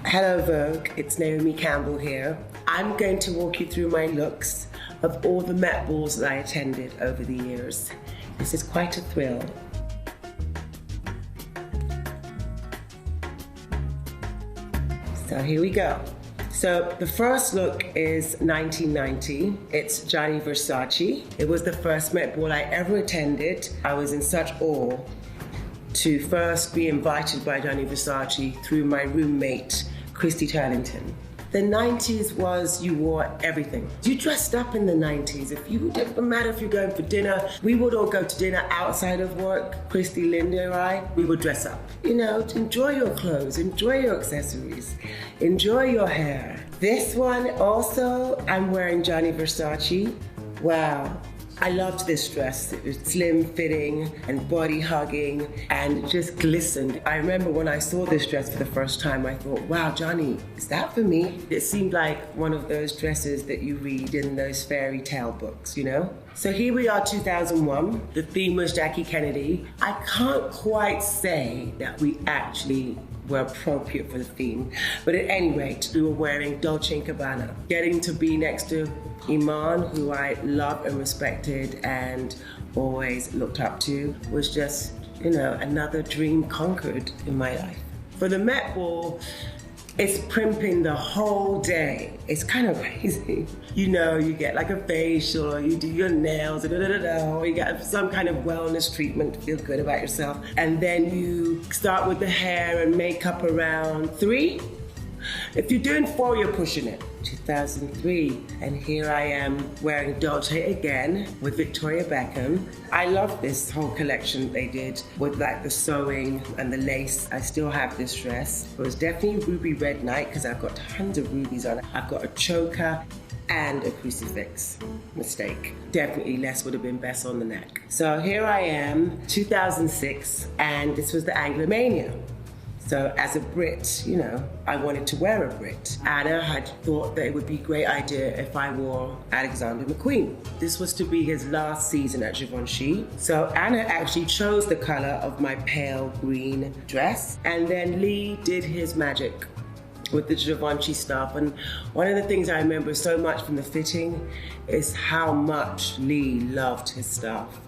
Hello Vogue, it's Naomi Campbell here. I'm going to walk you through my looks of all the Met Balls that I attended over the years. This is quite a thrill. So here we go. So the first look is 1990. It's Gianni Versace. It was the first Met Ball I ever attended. I was in such awe to first be invited by Gianni Versace through my roommate, Christy Turlington. The 90s was, you wore everything. You dressed up in the 90s. It didn't matter if you're going for dinner. We would all go to dinner outside of work. Christy, Linda, and I, we would dress up. You know, enjoy your clothes, enjoy your accessories, enjoy your hair. This one also, I'm wearing Gianni Versace. Wow. I loved this dress. It was slim fitting and body hugging and just glistened. I remember when I saw this dress for the first time, I thought, wow, Johnny, is that for me? It seemed like one of those dresses that you read in those fairy tale books, you know? So here we are, 2001. The theme was Jackie Kennedy. I can't quite say that we actually were appropriate for the theme. But at any rate, we were wearing Dolce & Gabbana. Getting to be next to Iman, who I loved and respected and always looked up to, was just, you know, another dream conquered in my life. For the Met Ball, it's primping the whole day. It's kind of crazy. You know, you get like a facial, or you do your nails, or you get some kind of wellness treatment to feel good about yourself. And then you start with the hair and makeup around 3. If you're doing 4, you're pushing it. 2003, and here I am wearing Dolce again with Victoria Beckham. I love this whole collection they did with like the sewing and the lace. I still have this dress. It was definitely ruby red night because I've got tons of rubies on it. I've got a choker and a crucifix. Mistake. Definitely less would have been best on the neck. So here I am, 2006, and this was the Anglomania. So as a Brit, you know, I wanted to wear a Brit. Anna had thought that it would be a great idea if I wore Alexander McQueen. This was to be his last season at Givenchy. So Anna actually chose the color of my pale green dress, and then Lee did his magic with the Givenchy stuff. And one of the things I remember so much from the fitting is how much Lee loved his stuff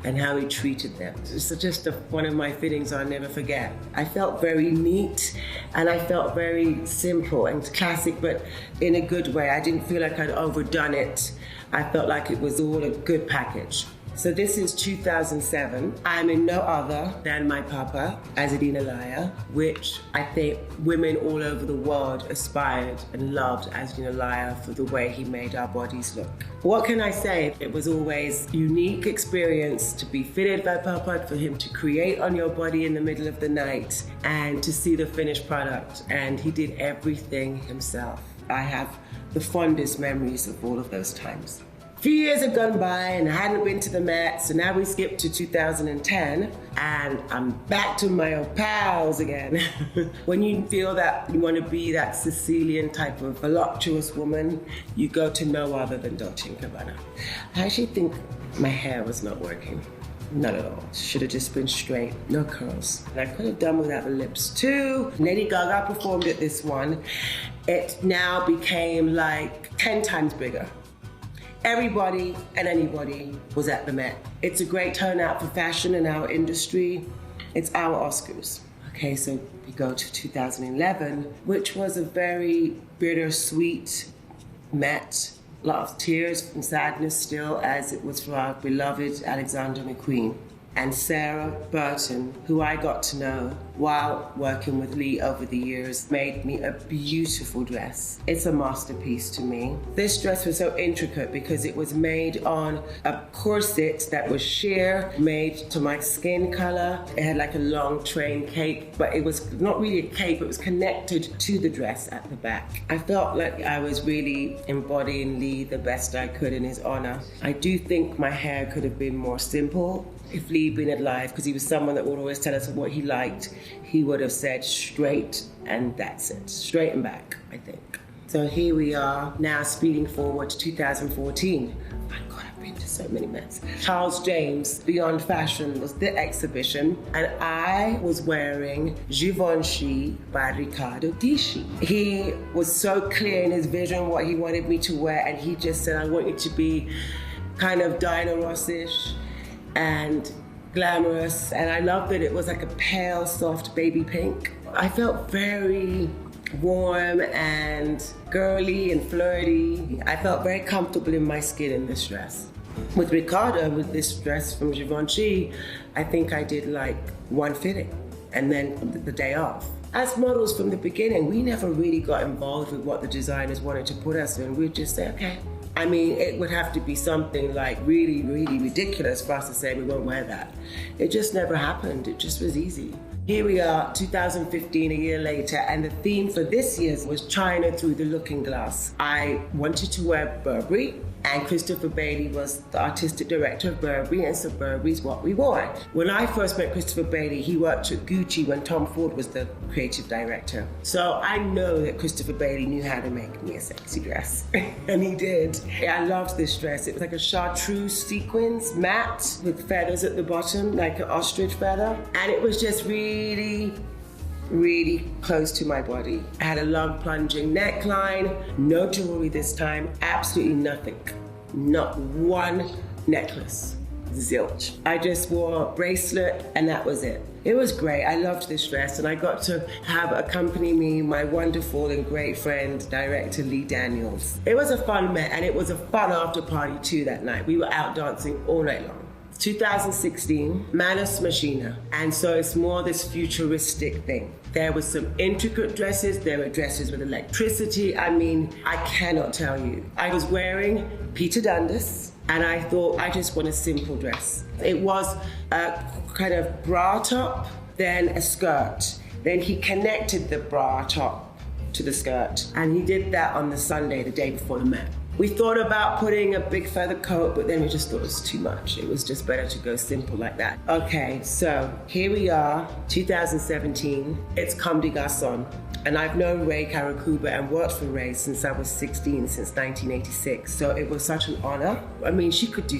and how he treated them. It's just one of my fittings I'll never forget. I felt very neat and I felt very simple and classic, but in a good way. I didn't feel like I'd overdone it. I felt like it was all a good package. So this is 2007. I'm in no other than my papa, Azzedine Alaïa, which I think women all over the world aspired and loved Azzedine Alaïa for the way he made our bodies look. What can I say? It was always a unique experience to be fitted by papa, for him to create on your body in the middle of the night and to see the finished product. And he did everything himself. I have the fondest memories of all of those times. A few years have gone by and I hadn't been to the Met, so now we skip to 2010 and I'm back to my old pals again. When you feel that you want to be that Sicilian type of voluptuous woman, you go to no other than Dolce & Gabbana. I actually think my hair was not working. Not at all. Should have just been straight, no curls. And I could have done without the lips too. Lady Gaga performed at this one. It now became like 10 times bigger. Everybody and anybody was at the Met. It's a great turnout for fashion in our industry. It's our Oscars. Okay, so we go to 2011, which was a very bittersweet Met. A lot of tears and sadness still, as it was for our beloved Alexander McQueen. And Sarah Burton, who I got to know while working with Lee over the years, made me a beautiful dress. It's a masterpiece to me. This dress was so intricate because it was made on a corset that was sheer, made to my skin color. It had like a long train cape, but it was not really a cape, it was connected to the dress at the back. I felt like I was really embodying Lee the best I could in his honor. I do think my hair could have been more simple. If Lee been alive, because he was someone that would always tell us what he liked, he would have said straight and that's it. Straight and back, I think. So here we are, now speeding forward to 2014. My God, I've been to so many Mets. Charles James, Beyond Fashion was the exhibition, and I was wearing Givenchy by Riccardo Tisci. He was so clear in his vision what he wanted me to wear, and he just said, I want you to be kind of Diana Ross-ish and glamorous, and I loved that it was like a pale, soft baby pink. I felt very warm and girly and flirty. I felt very comfortable in my skin in this dress. With Riccardo, with this dress from Givenchy, I think I did like one fitting and then the day off. As models from the beginning, we never really got involved with what the designers wanted to put us in. We'd just say, okay. I mean, it would have to be something like really, really ridiculous for us to say we won't wear that. It just never happened. It just was easy. Here we are, 2015, a year later, and the theme for this year's was China Through the Looking Glass. I wanted to wear Burberry, and Christopher Bailey was the artistic director of Burberry, and so Burberry's what we wore. When I first met Christopher Bailey, he worked at Gucci when Tom Ford was the creative director. So I know that Christopher Bailey knew how to make me a sexy dress, and he did. I loved this dress. It was like a chartreuse sequins, matte, with feathers at the bottom, like an ostrich feather, and it was just really close to my body. I had a long plunging neckline, no jewelry this time, absolutely nothing. Not one necklace, zilch. I just wore a bracelet and that was it. It was great, I loved this dress, and I got to have accompany me my wonderful and great friend, director Lee Daniels. It was a fun Met, and it was a fun after party too that night. We were out dancing all night long. 2016, Manus Machina, and so it's more this futuristic thing. There was some intricate dresses, there were dresses with electricity. I mean, I cannot tell you. I was wearing Peter Dundas, and I thought, I just want a simple dress. It was a kind of bra top, then a skirt. Then he connected the bra top to the skirt, and he did that on the Sunday, the day before the Met. We thought about putting a big feather coat, but then we just thought it was too much. It was just better to go simple like that. Okay, so here we are, 2017. It's Comme des Garçons. And I've known Ray Karakuba and worked for Ray since I was 16, since 1986. So it was such an honor. I mean, she could do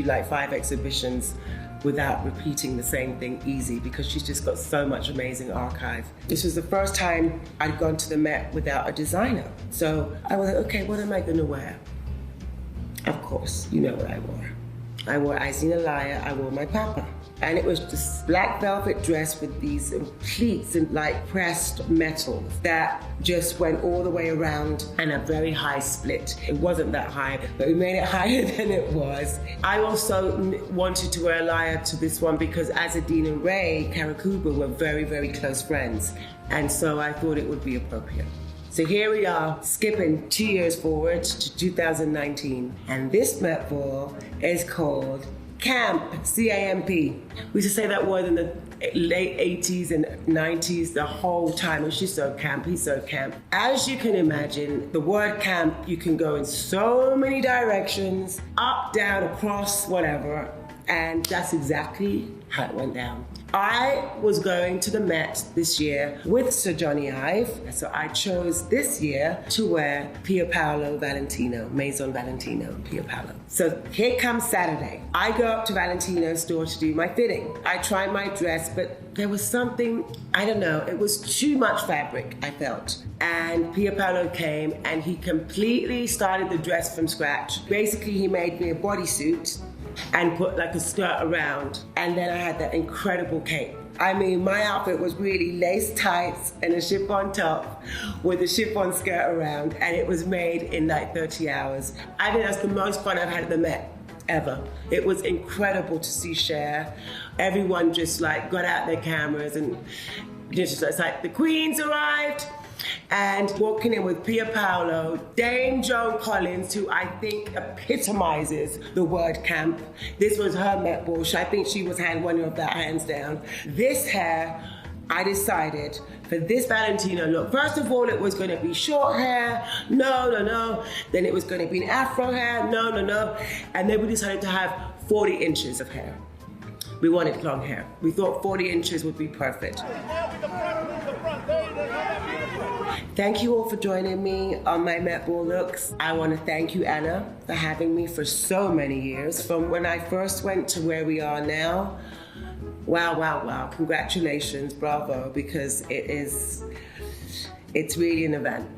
like 5 exhibitions without repeating the same thing easy, because she's just got so much amazing archive. This was the first time I'd gone to the Met without a designer. So I was like, okay, what am I gonna wear? Of course, you know what I wore. I wore Aizina Laya, I wore my papa. And it was this black velvet dress with these pleats and like pressed metal that just went all the way around, and a very high split. It wasn't that high, but we made it higher than it was. I also wanted to wear a Laya to this one because Azadine and Ray Karakuba were very close friends. And so I thought it would be appropriate. So here we are, skipping 2 years forward to 2019. And this Met Ball is called Camp, C-A-M-P. We used to say that word in the late 80s and 90s the whole time. And she's so camp, he's so camp. As you can imagine, the word camp, you can go in so many directions, up, down, across, whatever. And that's exactly how it went down. I was going to the Met this year with Sir Johnny Ive, so I chose this year to wear Pia Paolo Valentino, Maison Valentino, Pia Paolo. So here comes Saturday. I go up to Valentino's store to do my fitting. I try my dress, but there was something, I don't know, it was too much fabric, I felt. And Pia Paolo came and he completely started the dress from scratch. Basically, he made me a bodysuit and put like a skirt around, and then I had that incredible cape. I mean, my outfit was really lace tights and a chiffon top with a chiffon skirt around, and it was made in like 30 hours. I think that's the most fun I've had at the Met ever. It was incredible to see Cher. Everyone just like got out their cameras and just it's like the Queen's arrived. And walking in with Pia Paolo, Dame Joan Collins, who I think epitomizes the word camp. This was her Met Ball. I think she was one of that hands down. This hair, I decided for this Valentino look, first of all, it was going to be short hair, no. Then it was going to be an afro hair, no. And then we decided to have 40 inches of hair. We wanted long hair. We thought 40 inches would be perfect. Thank you all for joining me on my Met Ball looks. I want to thank you, Anna, for having me for so many years. From when I first went to where we are now. Wow, wow, wow. Congratulations, bravo, because it's really an event.